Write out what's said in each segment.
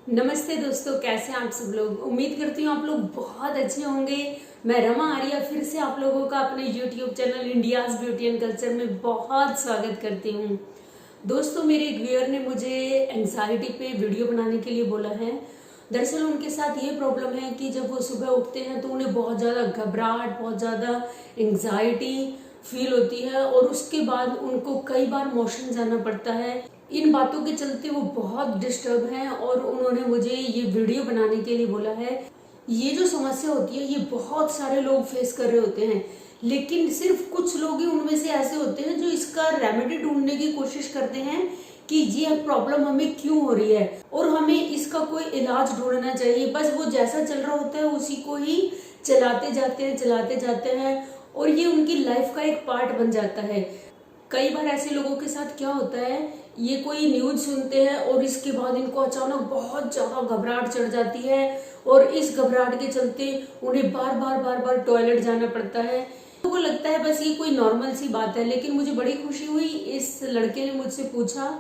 नमस्ते दोस्तों, कैसे हैं आप सब लोग। उम्मीद करती हूँ आप लोग बहुत अच्छे होंगे। मैं रमा आर्या फिर से आप लोगों का अपने YouTube channel India's beauty and culture में बहुत स्वागत करती हूँ। दोस्तों, मेरे एक व्यूअर ने मुझे एंजाइटी पे वीडियो बनाने के लिए बोला है। दरअसल उनके साथ ये प्रॉब्लम है कि जब वो सुबह उठते हैं तो उन्हें बहुत ज़्यादा घबराहट, बहुत ज़्यादा एंजाइटी फील होती है और उसके बाद उनको कई बार मोशन जाना पड़ता है। इन बातों के चलते वो बहुत डिस्टर्ब हैं और उन्होंने मुझे ये वीडियो बनाने के लिए बोला है। ये जो समस्या होती है ये बहुत सारे लोग फेस कर रहे होते हैं, लेकिन सिर्फ कुछ लोग ही उनमें से ऐसे होते हैं जो इसका रेमेडी ढूंढने की कोशिश करते हैं कि ये प्रॉब्लम हमें क्यों हो रही है और हमें इसका कोई इलाज ढूंढना चाहिए। बस वो जैसा चल रहा होता है उसी को ही चलाते जाते हैं और ये उनकी लाइफ का एक पार्ट बन जाता है। कई बार ऐसे लोगों के साथ क्या होता है, ये कोई न्यूज सुनते हैं और इसके बाद इनको अचानक बहुत ज्यादा घबराहट चढ़ जाती है और इस घबराहट के चलते उन्हें बार बार टॉयलेट जाना पड़ता है। लोगों को लगता है बस ये कोई नॉर्मल सी बात है, लेकिन मुझे बड़ी खुशी हुई। इस लड़के ने मुझसे पूछा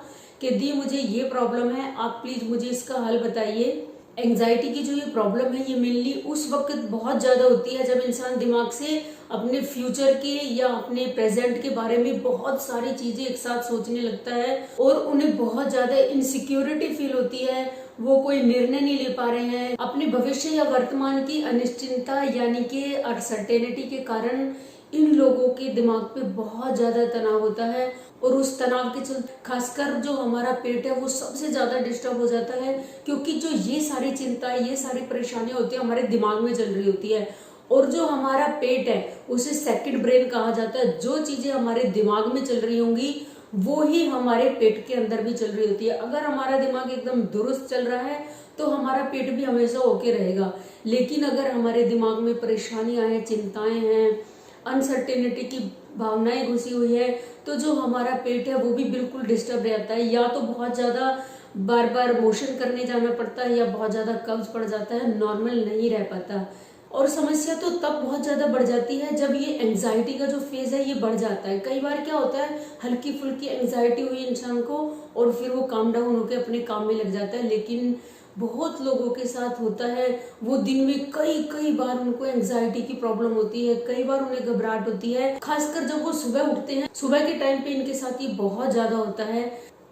कि दी मुझे ये प्रॉब्लम है, आप प्लीज मुझे इसका हल बताइए। एंजाइटी की जो ये प्रॉब्लम है ये मेनली उस वक्त बहुत ज्यादा होती है जब इंसान दिमाग से अपने फ्यूचर के या अपने प्रेजेंट के बारे में बहुत सारी चीजें एक साथ सोचने लगता है और उन्हें बहुत ज्यादा इनसिक्योरिटी फील होती है। वो कोई निर्णय नहीं ले पा रहे हैं। अपने भविष्य या वर्तमान की अनिश्चितता यानी कि अनसर्टेनिटी के कारण इन लोगों के दिमाग पे बहुत ज्यादा तनाव होता है और उस तनाव के चलते खासकर जो हमारा पेट है वो सबसे ज्यादा डिस्टर्ब हो जाता है, क्योंकि जो ये सारी चिंता, ये सारी परेशानियां होती है हमारे दिमाग में चल रही होती है और जो हमारा पेट है उसे सेकंड ब्रेन कहा जाता है। जो चीजें हमारे दिमाग में चल रही होंगी वो ही हमारे पेट के अंदर भी चल रही होती है। अगर हमारा दिमाग एकदम दुरुस्त चल रहा है तो हमारा पेट भी हमेशा ओके रहेगा, लेकिन अगर हमारे दिमाग में परेशानियां हैं, चिंताएं हैं, अनसर्टेनिटी की भावनाएं घुसी हुई है तो जो हमारा पेट है वो भी बिल्कुल डिस्टर्ब रहता है। या तो बहुत ज्यादा बार मोशन करने जाना पड़ता है या बहुत ज्यादा कब्ज पड़ जाता है, नॉर्मल नहीं रह पाता। और समस्या तो तब बहुत ज्यादा बढ़ जाती है जब ये एंजाइटी का जो फेज है ये बढ़ जाता है। कई बार क्या होता है, हल्की फुल्की एंजाइटी हुई इंसान को और फिर वो काम डाउन होकर अपने काम में लग जाता है, लेकिन बहुत लोगों के साथ होता है वो दिन में कई बार उनको एंजाइटी की प्रॉब्लम होती है, कई बार उन्हें घबराहट होती है, खासकर जब वो सुबह उठते हैं। सुबह के टाइम पे इनके साथ ये बहुत ज्यादा होता है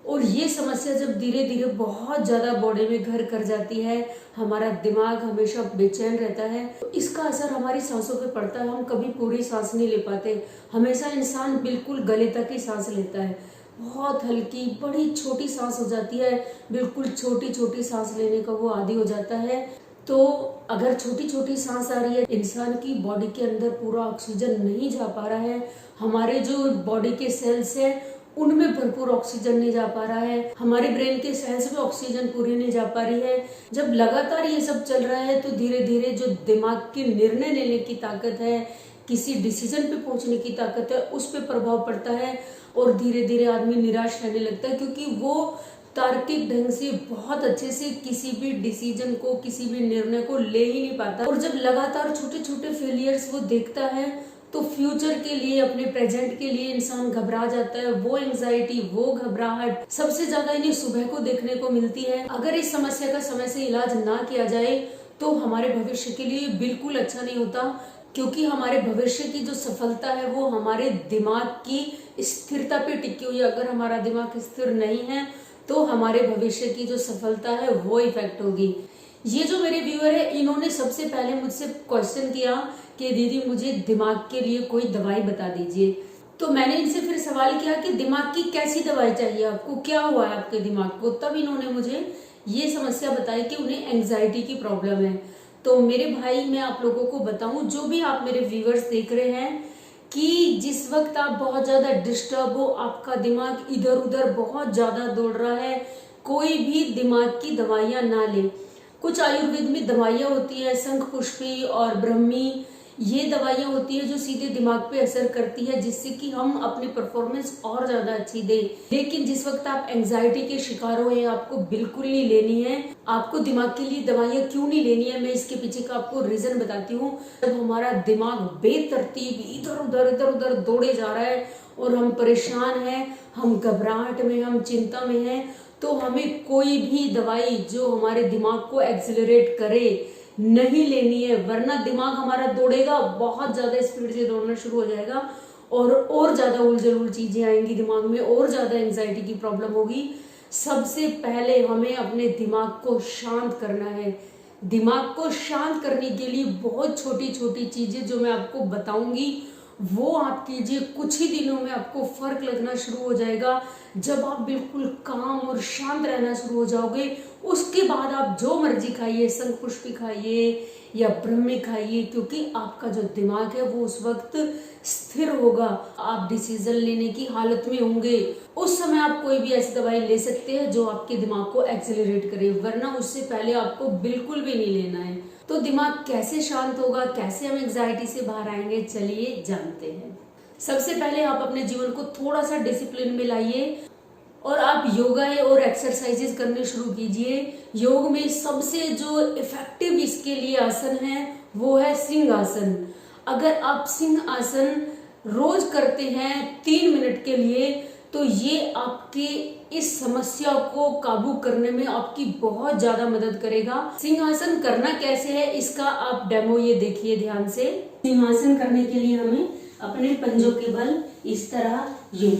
और ये समस्या जब धीरे धीरे बहुत ज्यादा बॉडी में घर कर जाती है, हमारा दिमाग हमेशा बेचैन रहता है, तो इसका असर हमारी सांसों पे पड़ता है। हम कभी पूरी सांस नहीं ले पाते, हमेशा इंसान बिल्कुल गले तक ही सांस लेता है। बहुत हल्की बड़ी छोटी सांस हो जाती है, बिल्कुल छोटी छोटी सांस लेने का वो आदी हो जाता है। तो अगर छोटी छोटी सांस आ रही है, इंसान की बॉडी के अंदर पूरा ऑक्सीजन नहीं जा पा रहा है, हमारे जो बॉडी के सेल्स हैं उनमें भरपूर ऑक्सीजन नहीं जा पा रहा है, हमारे ब्रेन के सेल्स में ऑक्सीजन पूरी नहीं जा पा रही है, जब लगातार ये सब चल रहा है तो धीरे धीरे जो दिमाग की निर्णय लेने की ताकत है, किसी डिसीजन पे पहुंचने की ताकत है, उस पर प्रभाव पड़ता है और धीरे धीरे आदमी निराश रहने लगता है, क्योंकि वो तार्किक ढंग से बहुत अच्छे से किसी भी डिसीजन को, किसी भी निर्णय को ले ही नहीं पाता। और जब लगातार छोटे छोटे फेलियर्स वो देखता है तो फ्यूचर के लिए, अपने प्रेजेंट के लिए इंसान घबरा जाता है। वो एंजाइटी, वो घबराहट सबसे ज्यादा इन्हें सुबह को देखने को मिलती है। अगर इस समस्या का समय से इलाज ना किया जाए तो हमारे भविष्य के लिए बिल्कुल अच्छा नहीं होता, क्योंकि हमारे भविष्य की जो सफलता है वो हमारे दिमाग की स्थिरता पे टिकी हुई है। अगर हमारा दिमाग स्थिर नहीं है तो हमारे भविष्य की जो सफलता है वो इफेक्ट होगी। ये जो मेरे व्यूअर है इन्होंने सबसे पहले मुझसे क्वेश्चन किया कि दीदी मुझे दिमाग के लिए कोई दवाई बता दीजिए। तो मैंने इनसे फिर सवाल किया कि दिमाग की कैसी दवाई चाहिए आपको, क्या हुआ है आपके दिमाग को। तब इन्होंने मुझे ये समस्या बताई कि उन्हें एंजाइटी की प्रॉब्लम है। तो मेरे भाई, मैं आप लोगों को बताऊं, जो भी आप मेरे व्यूअर्स देख रहे हैं, कि जिस वक्त आप बहुत ज्यादा डिस्टर्ब हो, आपका दिमाग इधर उधर बहुत ज्यादा दौड़ रहा है, कोई भी दिमाग की दवाइयां ना ले। कुछ आयुर्वेद में दवाइयां होती है, शंख पुष्पी और ब्रह्मी, ये दवाइयां होती है जो सीधे दिमाग पे असर करती है, जिससे कि हम अपनी परफॉर्मेंस और ज्यादा अच्छी दे। लेकिन जिस वक्त आप एंजाइटी के शिकार हो, ये आपको बिल्कुल नहीं लेनी है। आपको दिमाग के लिए दवाइयां क्यों नहीं लेनी है, मैं इसके पीछे का आपको रीजन बताती हूँ। जब हमारा दिमाग बेतरतीब इधर उधर दौड़े जा रहा है और हम परेशान हैं, हम घबराहट में, हम चिंता में हैं, तो हमें कोई भी दवाई जो हमारे दिमाग को एक्सिलरेट करे नहीं लेनी है, वरना दिमाग हमारा दौड़ेगा, बहुत ज्यादा स्पीड से दौड़ना शुरू हो जाएगा और ज्यादा उलझुल चीजें आएंगी दिमाग में, और ज्यादा एंजाइटी की प्रॉब्लम होगी। सबसे पहले हमें अपने दिमाग को शांत करना है। दिमाग को शांत करने के लिए बहुत छोटी छोटी चीजें जो मैं आपको बताऊंगी वो आप कीजिए। कुछ ही दिनों में आपको फर्क लगना शुरू हो जाएगा। जब आप बिल्कुल काम और शांत रहना शुरू हो जाओगे, उसके बाद आप जो मर्जी खाइए, शंखपुष्पी खाइए या ब्रह्मी खाइए, क्योंकि आपका जो दिमाग है वो उस वक्त स्थिर होगा, आप डिसीजन लेने की हालत में होंगे। उस समय आप कोई भी ऐसी दवाई ले सकते हैं जो आपके दिमाग को एक्सेलरेट करे, वरना उससे पहले आपको बिल्कुल भी नहीं लेना है। तो दिमाग कैसे शांत होगा, कैसे हम एंजाइटी से बाहर आएंगे, चलिए जानते हैं। सबसे पहले आप अपने जीवन को थोड़ा सा डिसिप्लिन में लाइए और आप योगा और एक्सरसाइजेस करने शुरू कीजिए। योग में सबसे जो इफेक्टिव इसके लिए आसन है वो है सिंह आसन। अगर आप सिंह आसन रोज करते हैं 3 मिनट के लिए, तो ये आपके इस समस्या को काबू करने में आपकी बहुत ज्यादा मदद करेगा। सिंहासन करना कैसे है इसका आप डेमो ये देखिए ध्यान से। सिंहासन करने के लिए हमें अपने पंजों के बल इस तरह यूं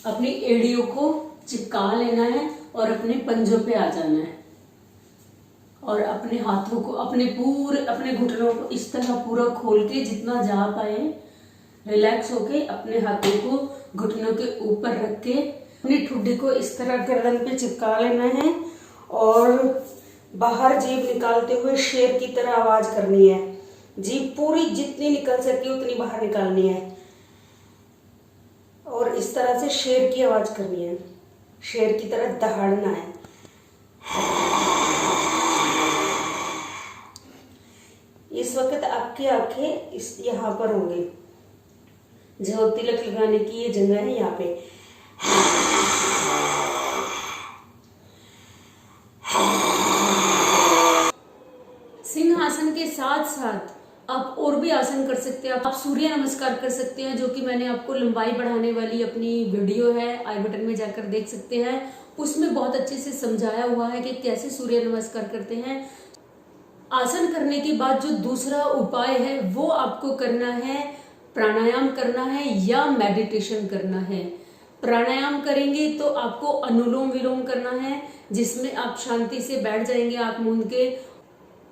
अपनी एड़ियों को चिपका लेना है और अपने पंजों पे आ जाना है, और अपने हाथों को अपने घुटनों को इस तरह पूरा खोल के जितना जा पाए रिलैक्स होके अपने हाथों को घुटनों के ऊपर रख के अपनी ठुड्डी को इस तरह गर्दन पे चिपका लेना है और बाहर जीभ निकालते हुए शेर की तरह आवाज करनी है। जीभ पूरी जितनी निकल सके उतनी बाहर निकालनी है और इस तरह से शेर की आवाज करनी है, शेर की तरह दहाड़ना है। इस वक्त आपकी आंखें यहाँ पर होंगी, जो तिलक लगाने की ये जगह है यहाँ पे। सिंहासन के साथ साथ आप और भी आसन कर सकते हैं। आप सूर्य नमस्कार कर सकते हैं, जो कि मैंने आपको लंबाई बढ़ाने वाली अपनी वीडियो है, आई बटन में जाकर देख सकते हैं। उसमें बहुत अच्छे से समझाया हुआ है कि कैसे सूर्य नमस्कार करते हैं। आसन करने के बाद जो दूसरा उपाय है वो आपको करना है, प्राणायाम करना है या मेडिटेशन करना है। प्राणायाम करेंगे तो आपको अनुलोम विलोम करना है, जिसमें आप शांति से बैठ जाएंगे आंख मूंद के।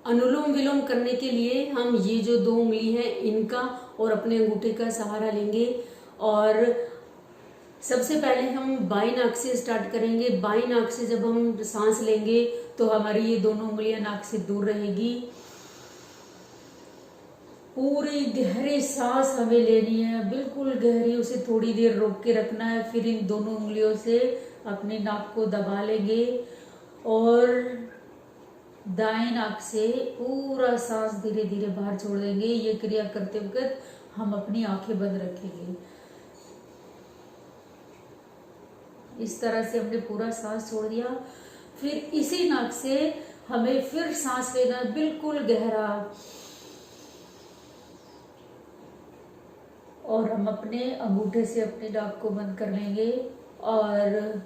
अनुलोम विलोम करने के लिए हम ये जो 2 उंगली हैं इनका और अपने अंगूठे का सहारा लेंगे, और सबसे पहले हम बाई नाक से स्टार्ट करेंगे। बाई नाक से जब हम सांस लेंगे तो हमारी ये दोनों उंगलियां नाक से दूर रहेगी। पूरी गहरी सांस हमें लेनी है, बिल्कुल गहरी, उसे थोड़ी देर रोक के रखना है। फिर इन दोनों उंगलियों से अपनी नाक को दबा लेंगे और दाएं नाक से पूरा सांस धीरे धीरे बाहर छोड़ देंगे। ये क्रिया करते वक्त हम अपनी आंखें बंद रखेंगे। इस तरह से हमने पूरा सांस छोड़ दिया। फिर इसी नाक से हमें फिर सांस लेना बिल्कुल गहरा, और हम अपने अंगूठे से अपनी नाक को बंद कर लेंगे और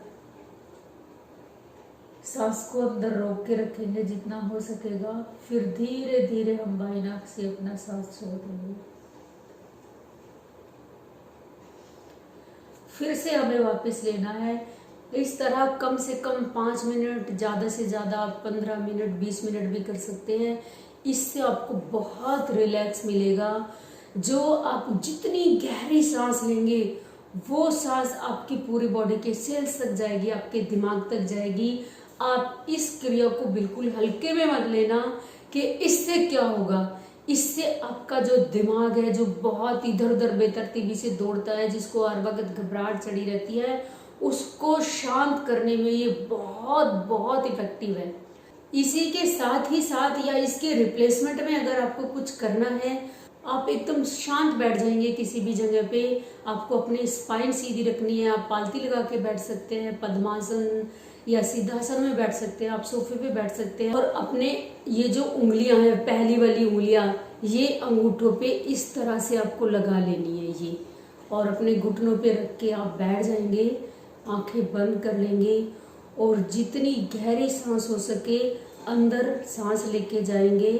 सांस को अंदर रोक के रखेंगे जितना हो सकेगा। फिर धीरे धीरे हम बाई नाक से अपना सांस छोड़ देंगे। फिर से हमें वापस लेना है। इस तरह कम से कम 5 मिनट, ज़्यादा से ज़्यादा आप 15 मिनट 20 मिनट भी कर सकते हैं। इससे आपको बहुत रिलैक्स मिलेगा। जो आप जितनी गहरी सांस लेंगे वो सांस आपकी पूरी बॉडी के सेल्स तक जाएगी, आपके दिमाग तक जाएगी। आप इस क्रिया को बिल्कुल हल्के में मत लेना कि इससे क्या होगा। इससे आपका जो दिमाग है, जो बहुत इधर उधर बेतरतीबी से दौड़ता है, जिसको हर वक्त घबराहट चढ़ी रहती है, उसको शांत करने में ये बहुत बहुत इफेक्टिव है। इसी के साथ ही साथ या इसके रिप्लेसमेंट में अगर आपको कुछ करना है, आप एकदम शांत बैठ जाएंगे किसी भी जगह पे। आपको अपनी स्पाइन सीधी रखनी है, आप पालती लगा के बैठ सकते हैं, पद्मासन या सीधासन में बैठ सकते हैं, आप सोफे पे बैठ सकते हैं। और अपने ये जो उंगलियां हैं, पहली वाली उंगलियां, ये अंगूठों पे इस तरह से आपको लगा लेनी है ये, और अपने घुटनों पे रख के आप बैठ जाएंगे, आंखें बंद कर लेंगे और जितनी गहरी सांस हो सके अंदर सांस लेके जाएंगे।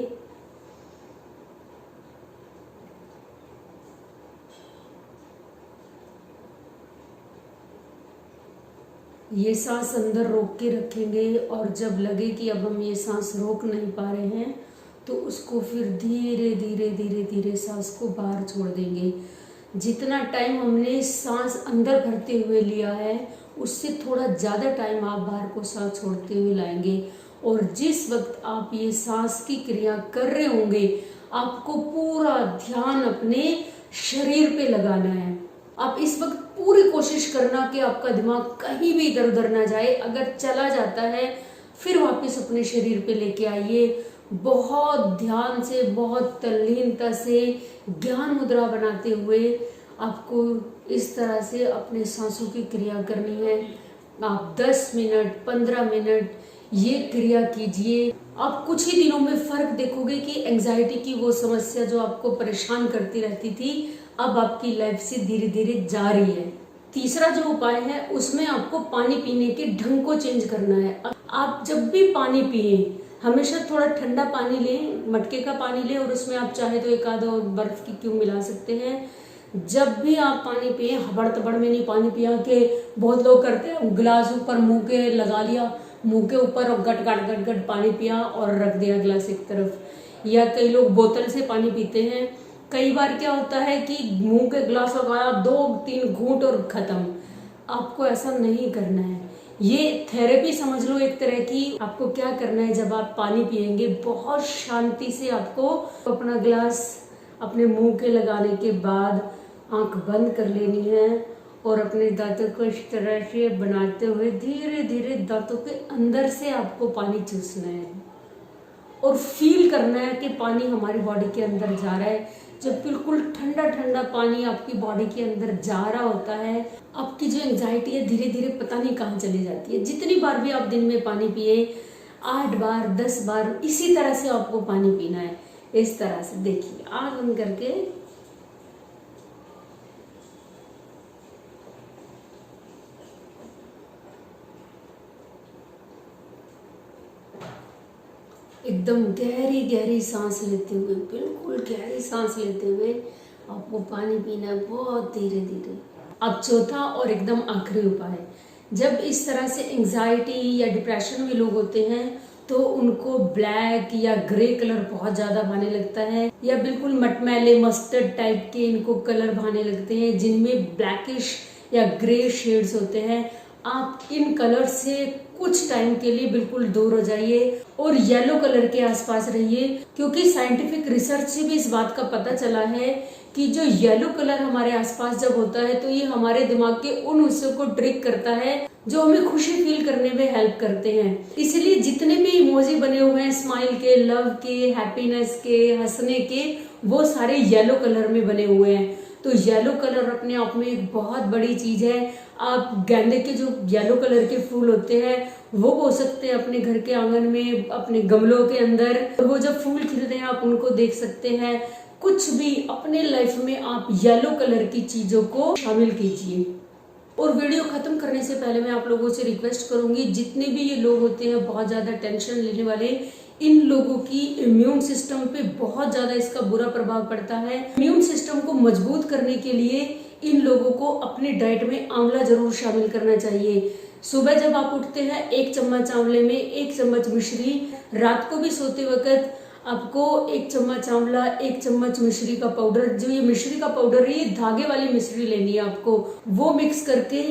ये सांस अंदर रोक के रखेंगे और जब लगे कि अब हम ये सांस रोक नहीं पा रहे हैं तो उसको फिर धीरे धीरे धीरे धीरे सांस को बाहर छोड़ देंगे। जितना टाइम हमने सांस अंदर भरते हुए लिया है उससे थोड़ा ज़्यादा टाइम आप बाहर को सांस छोड़ते हुए लाएंगे। और जिस वक्त आप ये सांस की क्रिया कर रहे होंगे आपको पूरा ध्यान अपने शरीर पे लगाना है। आप इस वक्त पूरी कोशिश करना कि आपका दिमाग कहीं भी इधर उधर ना जाए। अगर चला जाता है फिर वापस अपने शरीर पे लेके आइए। बहुत ध्यान से, बहुत तल्लीनता से ज्ञान मुद्रा बनाते हुए आपको इस तरह से अपने सांसों की क्रिया करनी है। आप 10 मिनट 15 मिनट ये क्रिया कीजिए। आप कुछ ही दिनों में फर्क देखोगे कि एंजाइटी की वो समस्या जो आपको परेशान करती रहती थी अब आपकी लाइफ से धीरे धीरे जा रही है। तीसरा जो उपाय है उसमें आपको पानी पीने के ढंग को चेंज करना है। आप जब भी पानी पिए हमेशा थोड़ा ठंडा पानी लें, मटके का पानी लें और उसमें आप चाहे तो एक आधा बर्फ की क्यूब मिला सकते हैं। जब भी आप पानी पिए हबड़ तबड़ में नहीं पानी पिया के बहुत लोग करते हैं गिलास ऊपर मुंह के लगा लिया, मुंह के ऊपर और गट गट गट गट पानी पिया और रख दिया गिलास एक तरफ। या कई लोग बोतल से पानी पीते हैं। कई बार क्या होता है कि मुंह के गिलास लगाया 2-3 घूंट और खत्म। आपको ऐसा नहीं करना है। ये थेरेपी समझ लो एक तरह की। आपको क्या करना है, जब आप पानी पिएंगे बहुत शांति से आपको अपना गिलास अपने मुंह के लगाने के बाद आंख बंद कर लेनी है और अपने दांतों को इस तरह से बनाते हुए धीरे धीरे दांतों के अंदर से आपको पानी चूसना है और फील करना है कि पानी हमारी बॉडी के अंदर जा रहा है। जब बिल्कुल ठंडा ठंडा पानी आपकी बॉडी के अंदर जा रहा होता है आपकी जो एंजाइटी है धीरे धीरे पता नहीं कहाँ चली जाती है। जितनी बार भी आप दिन में पानी पिए 8 बार 10 बार इसी तरह से आपको पानी पीना है। इस तरह से देखिए आँख बंद करके एकदम गहरी गहरी सांस लेते हुए, बिल्कुल गहरी सांस लेते हुए आपको पानी पीना है बहुत धीरे धीरे। अब चौथा और एकदम आखिरी उपाय, जब इस तरह से एंजाइटी या डिप्रेशन में लोग होते हैं तो उनको ब्लैक या ग्रे कलर बहुत ज्यादा भाने लगता है या बिल्कुल मटमैले मस्टर्ड टाइप के इनको कलर भाने लगते हैं जिनमें ब्लैकिश या ग्रे शेड्स होते हैं। आप इन कलर से कुछ टाइम के लिए बिल्कुल दूर हो जाइए और येलो कलर के आसपास रहिए, क्योंकि साइंटिफिक रिसर्च से भी इस बात का पता चला है कि जो येलो कलर हमारे आसपास जब होता है तो ये हमारे दिमाग के उन हिस्सों को ट्रिक करता है जो हमें खुशी फील करने में हेल्प करते हैं। इसलिए जितने भी इमोजी बने हुए हैं स्माइल के, लव के, हैप्पीनेस के, हंसने के, वो सारे येलो कलर में बने हुए हैं। तो येलो कलर अपने आप में एक बहुत बड़ी चीज है। आप गेंदे के जो येलो कलर के फूल होते हैं वो बो सकते हैं अपने घर के आंगन में, अपने गमलों के अंदर, और वो जब फूल खिलते हैं आप उनको देख सकते हैं। कुछ भी अपने लाइफ में आप येलो कलर की चीजों को शामिल कीजिए। और वीडियो खत्म करने से पहले मैं आप लोगों से रिक्वेस्ट करूंगी, जितने भी ये लोग होते हैं बहुत ज्यादा टेंशन लेने वाले, इन लोगों की इम्यून सिस्टम पे बहुत ज्यादा इसका बुरा प्रभाव पड़ता है। इम्यून सिस्टम को मजबूत करने के लिए इन लोगों को अपने डाइट में आंवला जरूर शामिल करना चाहिए। सुबह जब आप उठते हैं 1 चम्मच आंवले में 1 चम्मच मिश्री, रात को भी सोते वक्त आपको 1 चम्मच आंवला 1 चम्मच मिश्री का पाउडर, जो ये मिश्री का पाउडर है ये धागे वाली मिश्री लेनी है आपको, वो मिक्स करके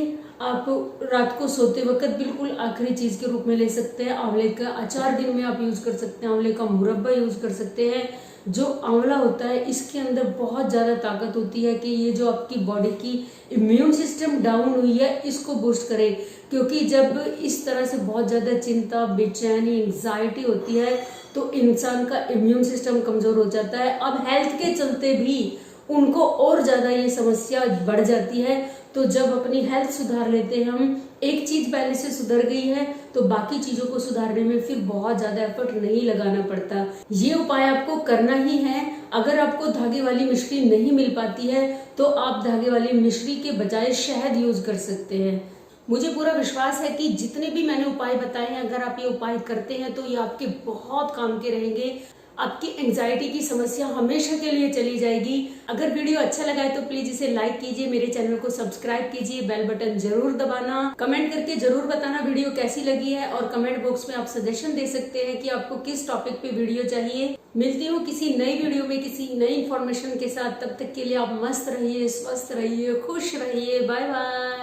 आप रात को सोते वक्त बिल्कुल आखिरी चीज के रूप में ले सकते हैं। आंवले का अचार दिन में आप यूज कर सकते हैं, आंवले का मुरब्बा यूज कर सकते हैं। जो आंवला होता है इसके अंदर बहुत ज्यादा ताकत होती है कि ये जो आपकी बॉडी की इम्यून सिस्टम डाउन हुई है इसको बूस्ट करे, क्योंकि जब इस तरह से बहुत ज्यादा चिंता, बेचैनी, एंजाइटी होती है तो इंसान का इम्यून सिस्टम कमजोर हो जाता है। अब हेल्थ के चलते भी उनको और ज्यादा ये समस्या बढ़ जाती है। तो जब अपनी हेल्थ सुधार लेते हैं हम, एक चीज पहले से सुधर गई है तो बाकी चीजों को सुधारने में फिर बहुत ज्यादा एफर्ट नहीं लगाना पड़ता। ये उपाय आपको करना ही है। अगर आपको धागे वाली मिश्री नहीं मिल पाती है तो आप धागे वाली मिश्री के बजाय शहद यूज कर सकते हैं। मुझे पूरा विश्वास है कि जितने भी मैंने उपाय बताए हैं, अगर आप ये उपाय करते हैं तो ये आपके बहुत काम के रहेंगे। आपकी एंजाइटी की समस्या हमेशा के लिए चली जाएगी। अगर वीडियो अच्छा लगा है तो प्लीज इसे लाइक कीजिए, मेरे चैनल को सब्सक्राइब कीजिए, बेल बटन जरूर दबाना, कमेंट करके जरूर बताना वीडियो कैसी लगी है, और कमेंट बॉक्स में आप सजेशन दे सकते हैं कि आपको किस टॉपिक पे वीडियो चाहिए। मिलती हूँ किसी नई वीडियो में किसी नई इंफॉर्मेशन के साथ। तब तक के लिए आप मस्त रहिए, स्वस्थ रहिए, खुश रहिए। Bye bye.